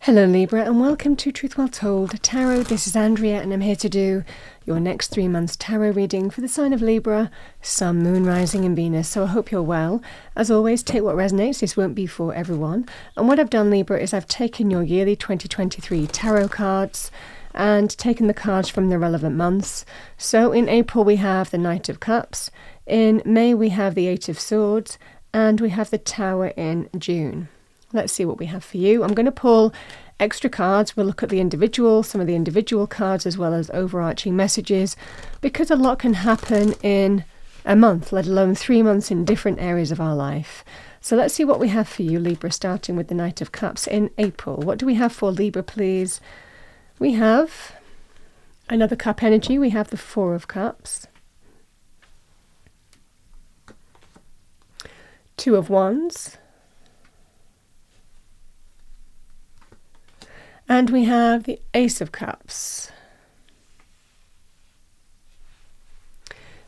Hello Libra, and welcome to Truth Well Told Tarot. This is Andrea and I'm here to do your next 3 months tarot reading for the sign of Libra, Sun, Moon, Rising and Venus. So I hope you're well. As always, take what resonates. This won't be for everyone. And what I've done, Libra, is I've taken your yearly 2023 tarot cards and taken the cards from the relevant months. So in April we have the Knight of Cups, in May we have the Eight of Swords, and we have the Tower in June. Let's see what we have for you. I'm going to pull extra cards. We'll look at some of the individual cards as well as overarching messages, because a lot can happen in a month, let alone 3 months in different areas of our life. So let's see what we have for you, Libra, starting with the Knight of Cups in April. What do we have for Libra, please? We have another cup energy. We have the Four of Cups, Two of Wands, and we have the Ace of Cups.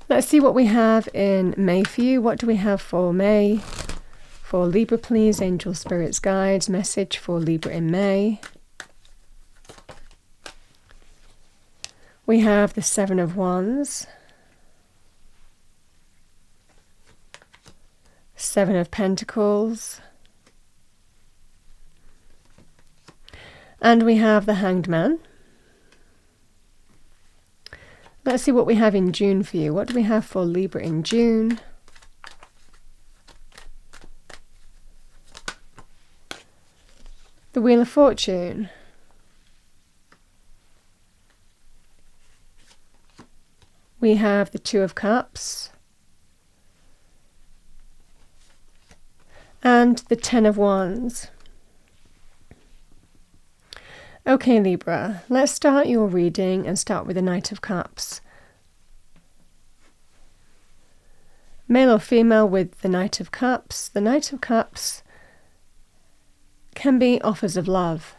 Let's see what we have in May for you. What do we have for May? For Libra, please, angel, spirits, guides, message for Libra in May. We have the Seven of Wands, Seven of Pentacles, and we have the Hanged Man. Let's see what we have in June for you. What do we have for Libra in June? The Wheel of Fortune. We have the Two of Cups. And the Ten of Wands. Okay, Libra, let's start your reading and start with the Knight of Cups. Male or female with the Knight of Cups. The Knight of Cups can be offers of love.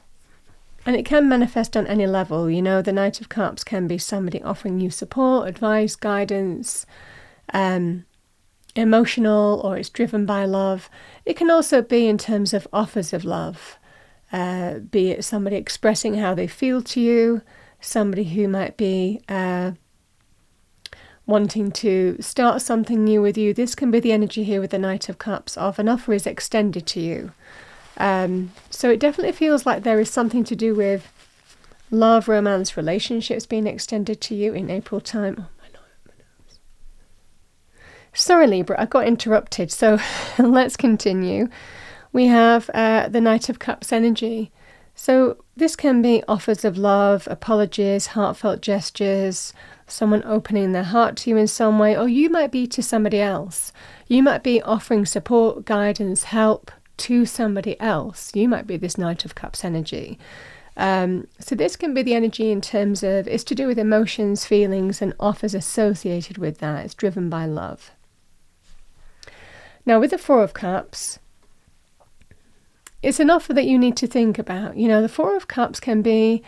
And it can manifest on any level. You know, the Knight of Cups can be somebody offering you support, advice, guidance, emotional, or it's driven by love. It can also be in terms of offers of love. Be it somebody expressing how they feel to you, somebody who might be wanting to start something new with you. This can be the energy here with the Knight of Cups of an offer is extended to you. So it definitely feels like there is something to do with love, romance, relationships being extended to you in April time. Oh, my nose. Sorry, Libra, I got interrupted. So let's continue. We have the Knight of Cups energy. So this can be offers of love, apologies, heartfelt gestures, someone opening their heart to you in some way, or you might be to somebody else. You might be offering support, guidance, help to somebody else. You might be this Knight of Cups energy. So this can be the energy in terms of, it's to do with emotions, feelings, and offers associated with that. It's driven by love. Now with the Four of Cups, it's an offer that you need to think about. You know, the Four of Cups can be,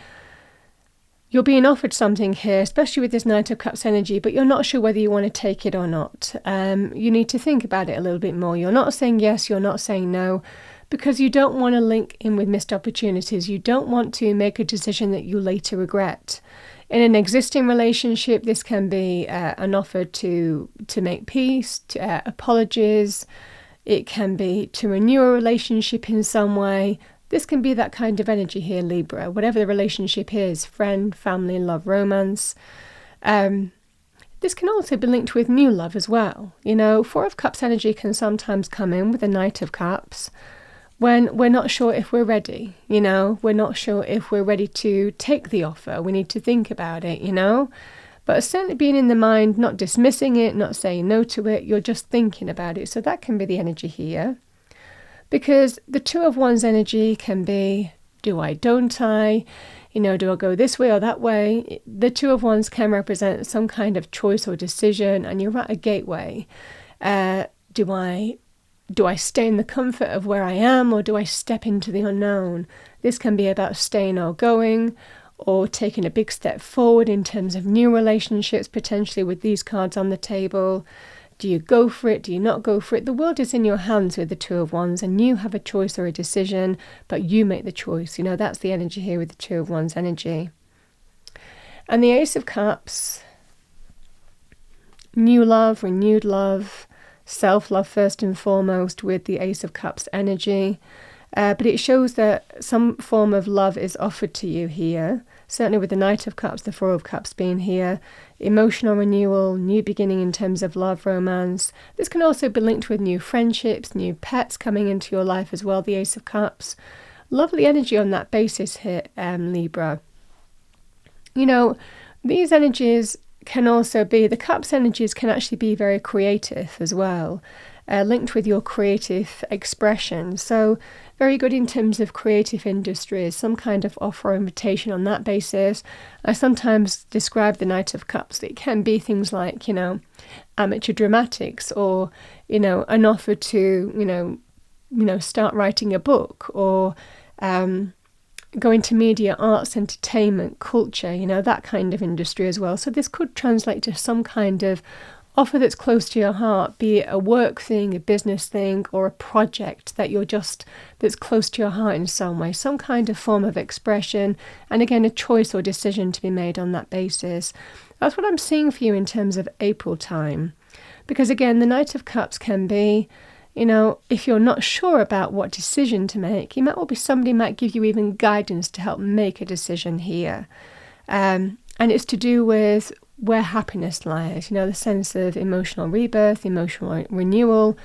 you're being offered something here, especially with this Knight of Cups energy, but you're not sure whether you want to take it or not. You need to think about it a little bit more. You're not saying yes, you're not saying no, because you don't want to link in with missed opportunities. You don't want to make a decision that you later regret. In an existing relationship, this can be an offer to make peace, apologies. It can be to renew a relationship in some way. This can be that kind of energy here, Libra, whatever the relationship is, friend, family, love, romance. This can also be linked with new love as well. You know, Four of Cups energy can sometimes come in with a Knight of Cups when we're not sure if we're ready. You know, we're not sure if we're ready to take the offer. We need to think about it, you know. But certainly being in the mind, not dismissing it, not saying no to it, you're just thinking about it. So that can be the energy here. Because the Two of Wands energy can be, do I, don't I? You know, do I go this way or that way? The Two of Wands can represent some kind of choice or decision, and you're at a gateway. Do I stay in the comfort of where I am, or do I step into the unknown? This can be about staying or going, or taking a big step forward in terms of new relationships, potentially with these cards on the table. Do you go for it? Do you not go for it? The world is in your hands with the Two of Wands, and you have a choice or a decision, but you make the choice. That's the energy here with the Two of Wands energy. And the Ace of Cups, new love, renewed love, self-love first and foremost with the Ace of Cups energy. But it shows that some form of love is offered to you here. Certainly with the Knight of Cups, the Four of Cups being here. Emotional renewal, new beginning in terms of love, romance. This can also be linked with new friendships, new pets coming into your life as well, the Ace of Cups. Lovely energy on that basis here, Libra. These energies can also be, the Cups energies can actually be very creative as well. Linked with your creative expression. So very good in terms of creative industries, some kind of offer or invitation on that basis. I sometimes describe the Knight of Cups. It can be things like, amateur dramatics, or, an offer to, start writing a book, or go into media, arts, entertainment, culture, that kind of industry as well. So this could translate to some kind of offer that's close to your heart, be it a work thing, a business thing, or a project that's close to your heart in some way, some kind of form of expression, and again, a choice or decision to be made on that basis. That's what I'm seeing for you in terms of April time. Because again, the Knight of Cups can be, if you're not sure about what decision to make, somebody might give you even guidance to help make a decision here. And it's to do with where happiness lies, the sense of emotional rebirth, emotional renewal.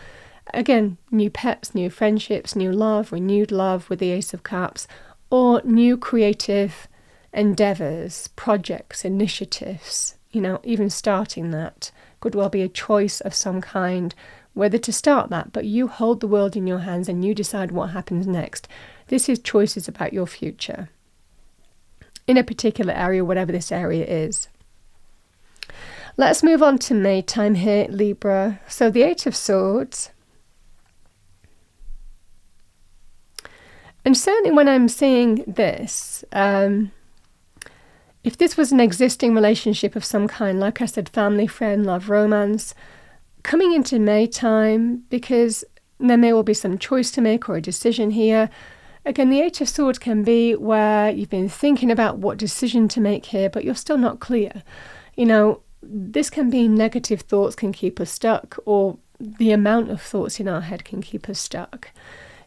Again, new pets, new friendships, new love, renewed love with the Ace of Cups, or new creative endeavours, projects, initiatives, even starting that. Could well be a choice of some kind, whether to start that, but you hold the world in your hands and you decide what happens next. This is choices about your future in a particular area, whatever this area is. Let's move on to May time here, Libra. So the Eight of Swords. And certainly when I'm seeing this, if this was an existing relationship of some kind, like I said, family, friend, love, romance, coming into May time, because there may well be some choice to make or a decision here. Again, the Eight of Swords can be where you've been thinking about what decision to make here, but you're still not clear. This can be negative thoughts can keep us stuck, or the amount of thoughts in our head can keep us stuck.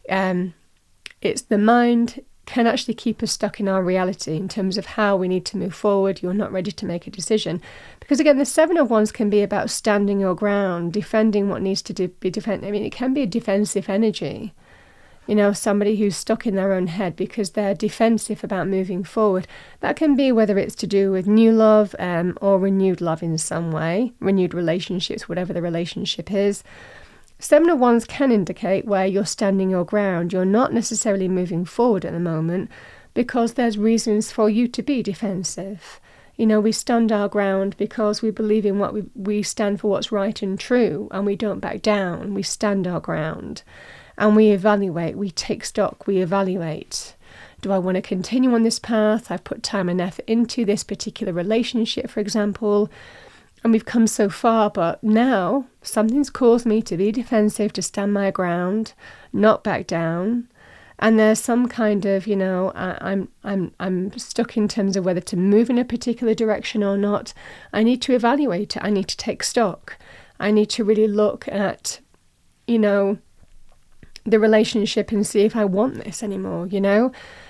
It's the mind can actually keep us stuck in our reality in terms of how we need to move forward. You're not ready to make a decision. Because again, the Seven of Wands can be about standing your ground, defending what needs to be defended. It can be a defensive energy. Somebody who's stuck in their own head because they're defensive about moving forward. That can be whether it's to do with new love or renewed love in some way, renewed relationships, whatever the relationship is. Seven of Wands can indicate where you're standing your ground. You're not necessarily moving forward at the moment because there's reasons for you to be defensive. We stand our ground because we believe in what we stand for what's right and true, and we don't back down. We stand our ground. And we evaluate, we take stock, we evaluate. Do I want to continue on this path? I've put time and effort into this particular relationship, for example, and we've come so far, but now something's caused me to be defensive, to stand my ground, not back down. And there's some kind of, I'm stuck in terms of whether to move in a particular direction or not. I need to evaluate it. I need to take stock. I need to really look at, the relationship and see if I want this anymore,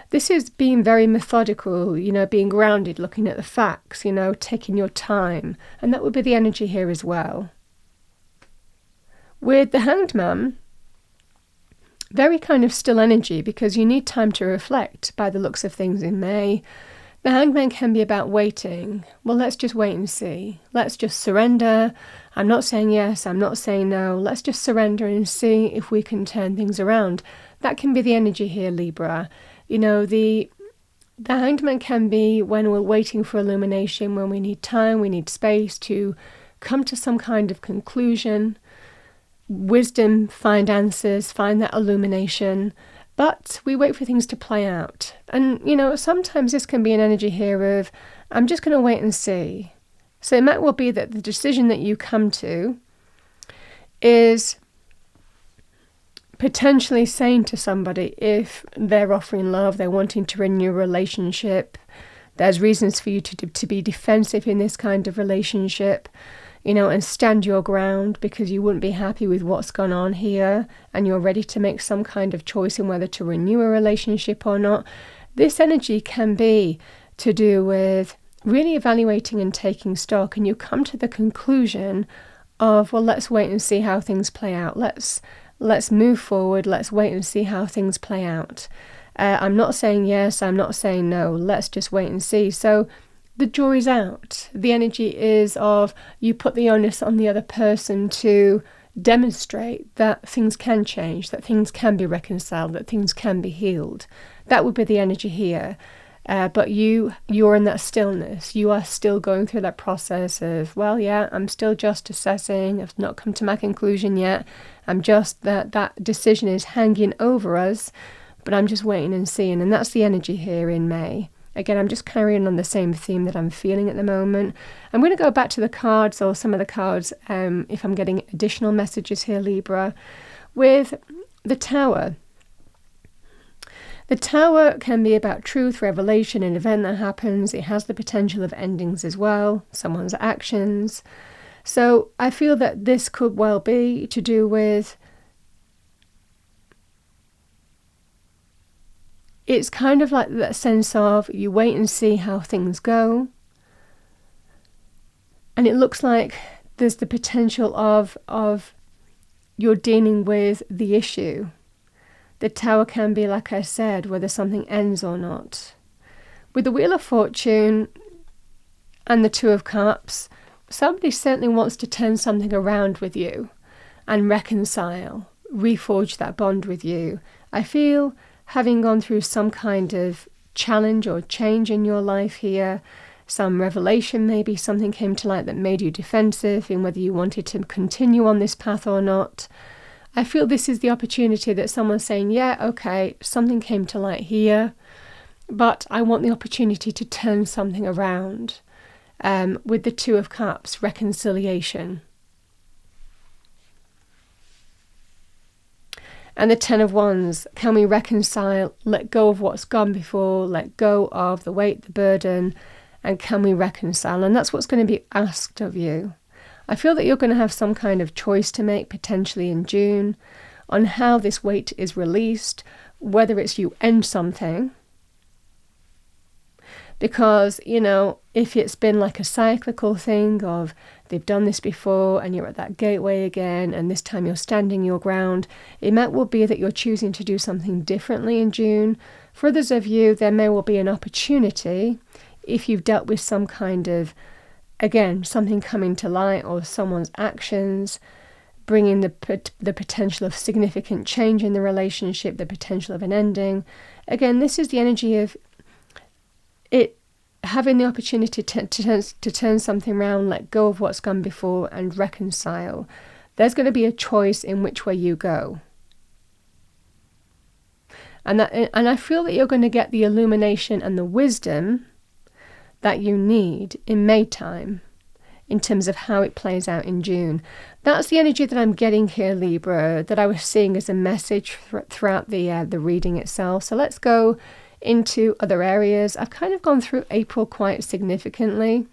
This is being very methodical, being grounded, looking at the facts, taking your time. And that would be the energy here as well. With the Hanged Man, very kind of still energy because you need time to reflect by the looks of things in May. The Hanged Man can be about waiting. Well, let's just wait and see. Let's just surrender. I'm not saying yes, I'm not saying no. Let's just surrender and see if we can turn things around. That can be the energy here, Libra. The Hanged Man can be when we're waiting for illumination, when we need time, we need space to come to some kind of conclusion. Wisdom, find answers, find that illumination. But we wait for things to play out. And, sometimes this can be an energy here of, I'm just going to wait and see. So it might well be that the decision that you come to is potentially saying to somebody, if they're offering love, they're wanting to renew a relationship, there's reasons for you to be defensive in this kind of relationship, and stand your ground because you wouldn't be happy with what's gone on here and you're ready to make some kind of choice in whether to renew a relationship or not. This energy can be to do with really evaluating and taking stock, and you come to the conclusion of, well, let's wait and see how things play out. Let's move forward. Let's wait and see how things play out. I'm not saying yes, I'm not saying no. Let's just wait and see. So the jury's out. The energy is of you put the onus on the other person to demonstrate that things can change, that things can be reconciled, that things can be healed. That would be the energy here. But you're in that stillness. You are still going through that process of, well, yeah, I'm still just assessing. I've not come to my conclusion yet. I'm just that decision is hanging over us, but I'm just waiting and seeing. And that's the energy here in May. Again, I'm just carrying on the same theme that I'm feeling at the moment. I'm going to go back to the cards, or some of the cards, if I'm getting additional messages here, Libra, with the Tower. The Tower can be about truth, revelation, an event that happens. It has the potential of endings as well, someone's actions. So I feel that this could well be to do with, it's kind of like that sense of you wait and see how things go. And it looks like there's the potential of you're dealing with the issue. The Tower can be, like I said, whether something ends or not. With the Wheel of Fortune and the Two of Cups, somebody certainly wants to turn something around with you and reconcile, reforge that bond with you. I feel, having gone through some kind of challenge or change in your life here, some revelation, maybe something came to light that made you defensive in whether you wanted to continue on this path or not. I feel this is the opportunity that someone's saying, yeah, okay, something came to light here, but I want the opportunity to turn something around. With the Two of Cups, reconciliation. And the Ten of Wands, can we reconcile, let go of what's gone before, let go of the weight, the burden, and can we reconcile? And that's what's going to be asked of you. I feel that you're going to have some kind of choice to make potentially in June on how this weight is released, whether it's you end something. Because, if it's been like a cyclical thing of they've done this before and you're at that gateway again and this time you're standing your ground, it might well be that you're choosing to do something differently in June. For others of you, there may well be an opportunity if you've dealt with some kind of, again, something coming to light or someone's actions, bringing the potential of significant change in the relationship, the potential of an ending. Again, this is the energy of it having the opportunity to turn something around, let go of what's gone before and reconcile. There's going to be a choice in which way you go. And I feel that you're going to get the illumination and the wisdom that you need in May time in terms of how it plays out in June. That's the energy that I'm getting here, Libra, that I was seeing as a message throughout the reading itself. So let's go into other areas. I've kind of gone through April quite significantly.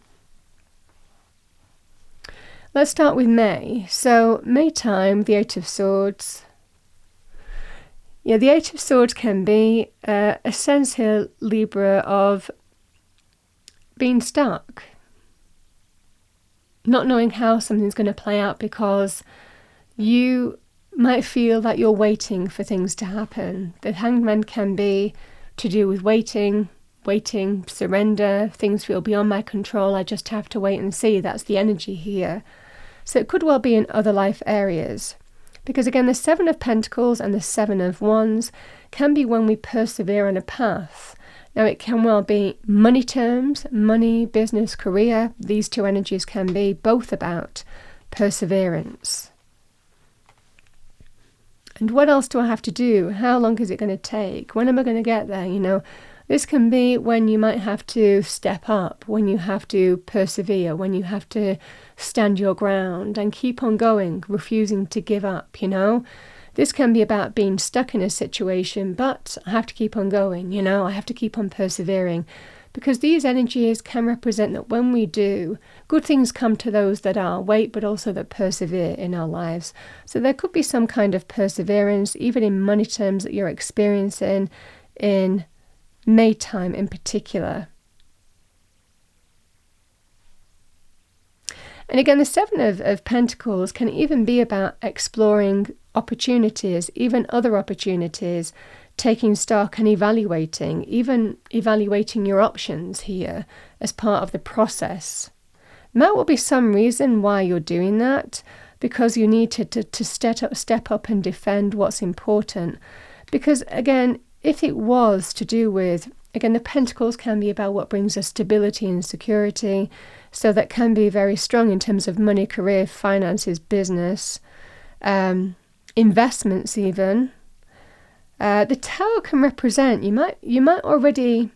Let's start with May. So May time, the Eight of Swords. Yeah, the Eight of Swords can be a sense here, Libra, of being stuck. Not knowing how something's going to play out because you might feel that you're waiting for things to happen. The Hangman can be to do with waiting, surrender, things feel beyond my control, I just have to wait and see. That's the energy here. So it could well be in other life areas. Because again, the Seven of Pentacles and the Seven of Wands can be when we persevere on a path. Now it can well be money terms, money, business, career. These two energies can be both about perseverance. And what else do I have to do? How long is it going to take? When am I going to get there? This can be when you might have to step up, when you have to persevere, when you have to stand your ground and keep on going, refusing to give up, This can be about being stuck in a situation, but I have to keep on going, I have to keep on persevering. Because these energies can represent that when we do, good things come to those that are wait, but also that persevere in our lives. So there could be some kind of perseverance, even in money terms, that you're experiencing in May time in particular. And again, the Seven of Pentacles can even be about exploring opportunities, even other opportunities, taking stock and even evaluating your options here as part of the process. And that will be some reason why you're doing that, because you need to step up and defend what's important. Because again, if it was to do with, again, the Pentacles can be about what brings us stability and security. So that can be very strong in terms of money, career, finances, business, investments even. The Tower can represent, you might already,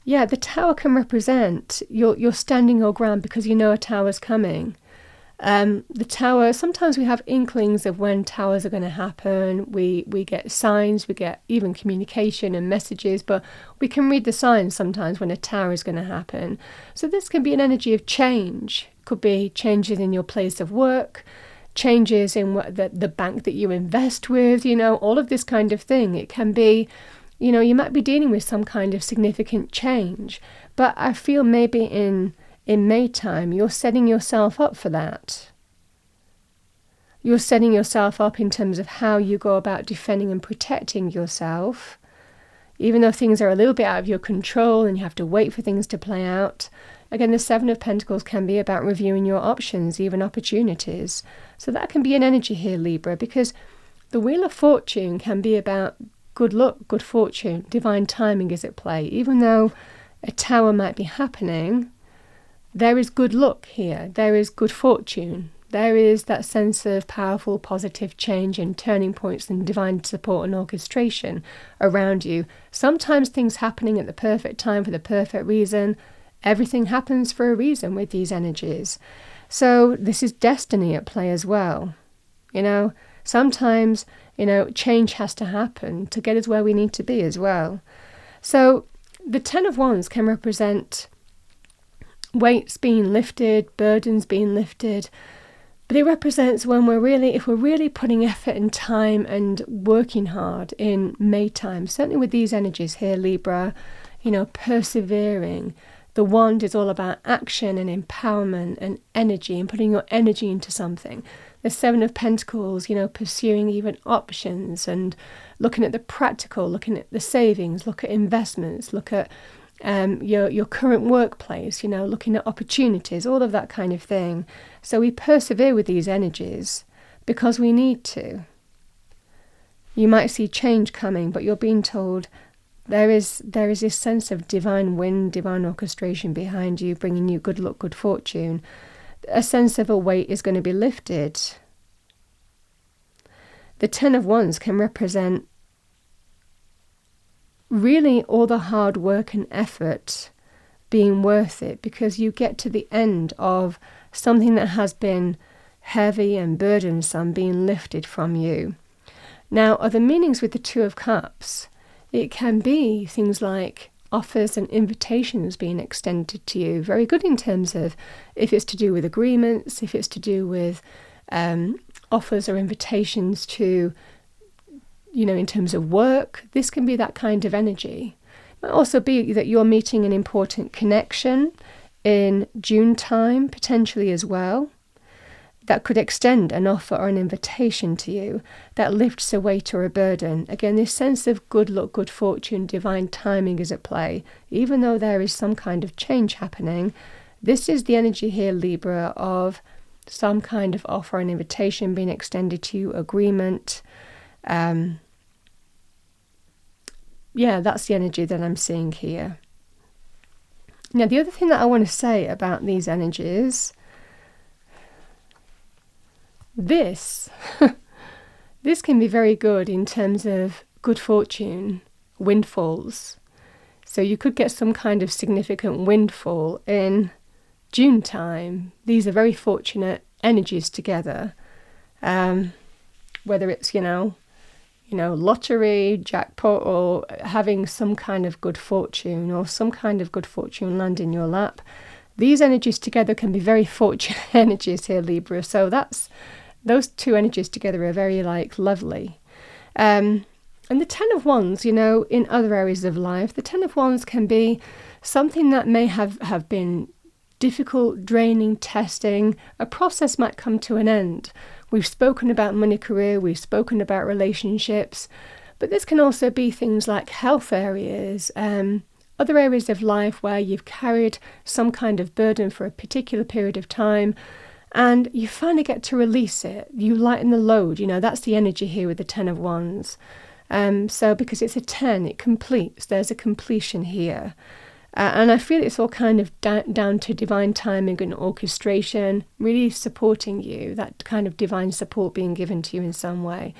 the Tower can represent you're standing your ground because you know a tower's coming. The Tower, sometimes we have inklings of when towers are going to happen. We get signs, we get even communication and messages, but we can read the signs sometimes when a tower is going to happen. So this can be an energy of change. Could be changes in your place of work, changes in the bank that you invest with, all of this kind of thing. It can be, you might be dealing with some kind of significant change, but I feel maybe in May time, you're setting yourself up for that. You're setting yourself up in terms of how you go about defending and protecting yourself. Even though things are a little bit out of your control and you have to wait for things to play out. Again, the Seven of Pentacles can be about reviewing your options, even opportunities. So that can be an energy here, Libra, because the Wheel of Fortune can be about good luck, good fortune, divine timing is at play. Even though a tower might be happening, there is good luck here. There is good fortune. There is that sense of powerful, positive change and turning points and divine support and orchestration around you. Sometimes things happening at the perfect time for the perfect reason. Everything happens for a reason with these energies. So this is destiny at play as well. Sometimes, change has to happen to get us where we need to be as well. So the Ten of Wands can represent weights being lifted, burdens being lifted, but it represents when if we're really putting effort and time and working hard in May time, certainly with these energies here, Libra, persevering. The wand is all about action and empowerment and energy and putting your energy into something. The Seven of Pentacles, pursuing even options and looking at the practical, looking at the savings, look at investments, look at your current workplace, looking at opportunities, all of that kind of thing. So we persevere with these energies because we need to. You might see change coming, but you're being told there is this sense of divine wind, divine orchestration behind you, bringing you good luck, good fortune. A sense of a weight is going to be lifted. The Ten of Wands can represent really all the hard work and effort being worth it, because you get to the end of something that has been heavy and burdensome being lifted from you. Now, other meanings with the Two of Cups, it can be things like offers and invitations being extended to you. Very good in terms of if it's to do with agreements, if it's to do with offers or invitations to, in terms of work. This can be that kind of energy. It might also be that you're meeting an important connection in June time, potentially as well. That could extend an offer or an invitation to you that lifts a weight or a burden. Again, this sense of good luck, good fortune, divine timing is at play. Even though there is some kind of change happening, this is the energy here, Libra, of some kind of offer and invitation being extended to you, agreement. That's the energy that I'm seeing here. Now, the other thing that I want to say about these energies, this can be very good in terms of good fortune, windfalls. So you could get some kind of significant windfall in June time. These are very fortunate energies together. Whether it's, lottery, jackpot, or having some kind of good fortune or some kind of good fortune land in your lap. These energies together can be very fortunate energies here, Libra. So those two energies together are very lovely. And the Ten of Wands, in other areas of life, the Ten of Wands can be something that may have been difficult, draining, testing. A process might come to an end. We've spoken about money, career, we've spoken about relationships, but this can also be things like health areas, other areas of life where you've carried some kind of burden for a particular period of time and you finally get to release it. You lighten the load, that's the energy here with the Ten of Wands. So because it's a 10, it completes, there's a completion here. And I feel it's all kind of down to divine timing and orchestration, really supporting you, that kind of divine support being given to you in some way.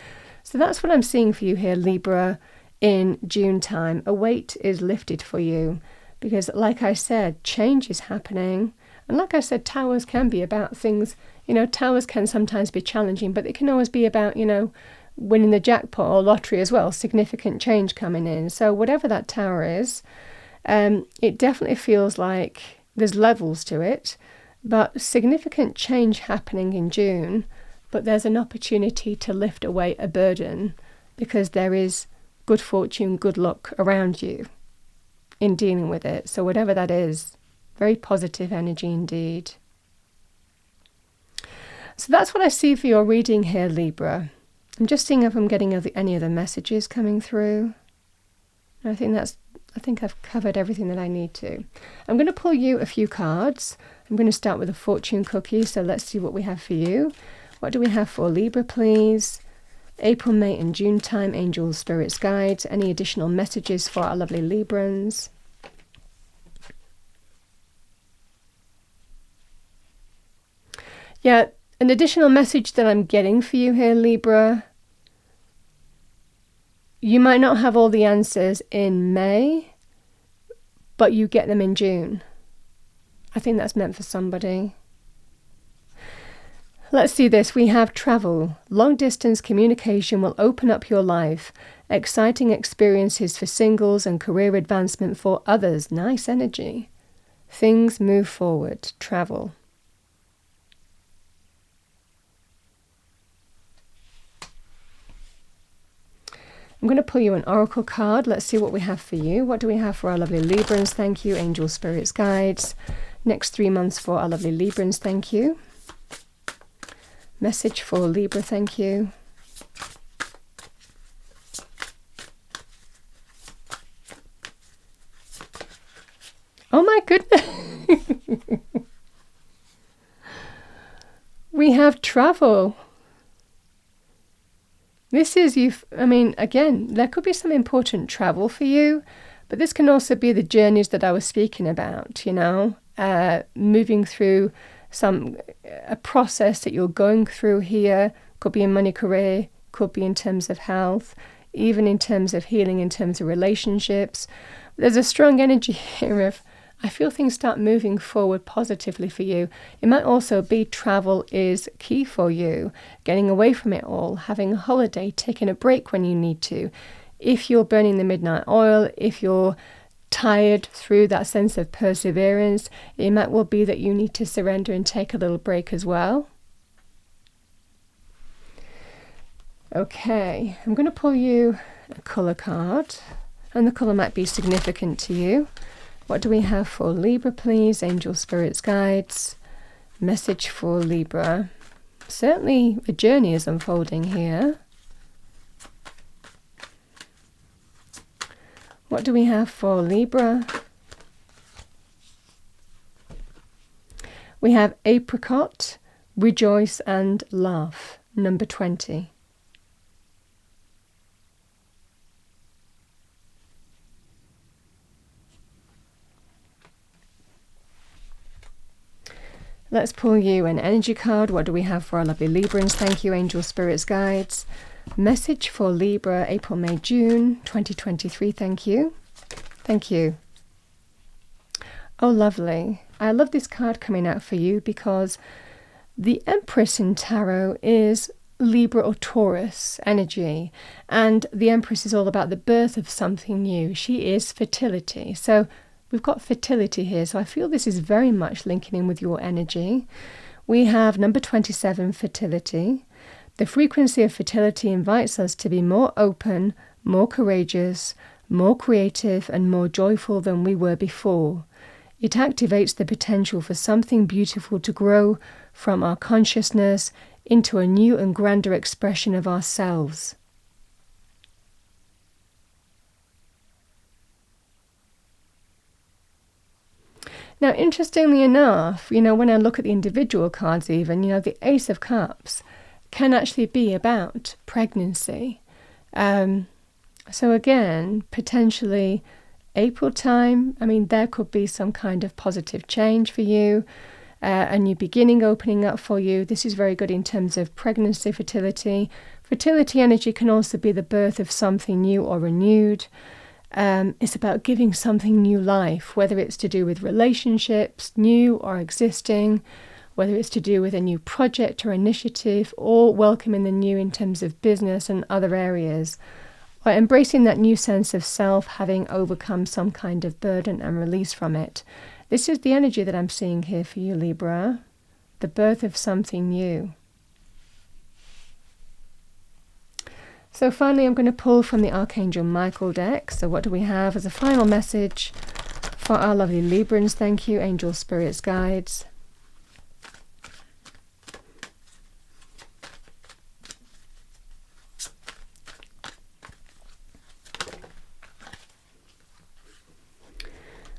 So that's what I'm seeing for you here, Libra, in June time. A weight is lifted for you because, like I said, change is happening. And like I said, towers can be about things, towers can sometimes be challenging, but it can always be about, winning the jackpot or lottery as well, significant change coming in. So whatever that tower is, it definitely feels like there's levels to it, but significant change happening in June, but there's an opportunity to lift away a burden because there is good fortune, good luck around you in dealing with it. So whatever that is, very positive energy indeed. So that's what I see for your reading here, Libra. I'm just seeing if I'm getting any other messages coming through. I think I've covered everything that I need to. I'm going to pull you a few cards. I'm going to start with a fortune cookie, so let's see what we have for you. What do we have for Libra, please? April, May and June time, angels, spirits, guides. Any additional messages for our lovely Librans? Yeah, an additional message that I'm getting for you here, Libra. You might not have all the answers in May, but you get them in June. I think that's meant for somebody. Let's see this. We have travel. Long distance communication will open up your life. Exciting experiences for singles and career advancement for others. Nice energy. Things move forward. Travel. I'm going to pull you an oracle card. Let's see what we have for you. What do we have for our lovely Librans? Thank you. Angel, spirits, guides. Next 3 months for our lovely Librans. Thank you. Message for Libra. Thank you. Oh my goodness. We have travel. This is again, there could be some important travel for you, but this can also be the journeys that I was speaking about, moving through a process that you're going through here. Could be in money, career, could be in terms of health, even in terms of healing, in terms of relationships. There's a strong energy here of, I feel things start moving forward positively for you. It might also be travel is key for you, getting away from it all, having a holiday, taking a break when you need to. If you're burning the midnight oil, if you're tired through that sense of perseverance, it might well be that you need to surrender and take a little break as well. Okay, I'm going to pull you a colour card, and the colour might be significant to you. What do we have for Libra, please? Angel, spirits, guides. Message for Libra. Certainly a journey is unfolding here. What do we have for Libra? We have apricot, rejoice and laugh. Number 20. Let's pull you an energy card. What do we have for our lovely Librans? Thank you, angel, spirits, guides. Message for Libra, April, May, June 2023. Thank you. Thank you. Oh, lovely. I love this card coming out for you because the Empress in Tarot is Libra or Taurus energy, and the Empress is all about the birth of something new. She is fertility. So we've got fertility here. So I feel this is very much linking in with your energy. We have number 27, fertility. The frequency of fertility invites us to be more open, more courageous, more creative, and more joyful than we were before. It activates the potential for something beautiful to grow from our consciousness into a new and grander expression of ourselves. Now, interestingly enough, when I look at the individual cards even, the Ace of Cups can actually be about pregnancy. So again, potentially April time, there could be some kind of positive change for you, a new beginning opening up for you. This is very good in terms of pregnancy, fertility. Fertility energy can also be the birth of something new or renewed. It's about giving something new life, whether it's to do with relationships, new or existing, whether it's to do with a new project or initiative, or welcoming the new in terms of business and other areas. Or embracing that new sense of self, having overcome some kind of burden and release from it. This is the energy that I'm seeing here for you, Libra. The birth of something new. So finally, I'm going to pull from the Archangel Michael deck. So what do we have as a final message for our lovely Librans? Thank you, angels, spirits, guides.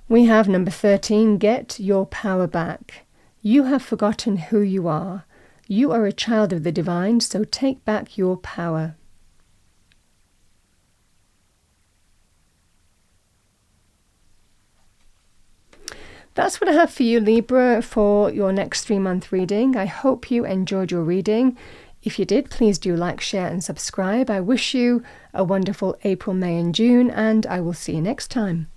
We have number 13, get your power back. You have forgotten who you are. You are a child of the divine, so take back your power. That's what I have for you, Libra, for your next 3-month reading. I hope you enjoyed your reading. If you did, please do like, share and subscribe. I wish you a wonderful April, May and June, and I will see you next time.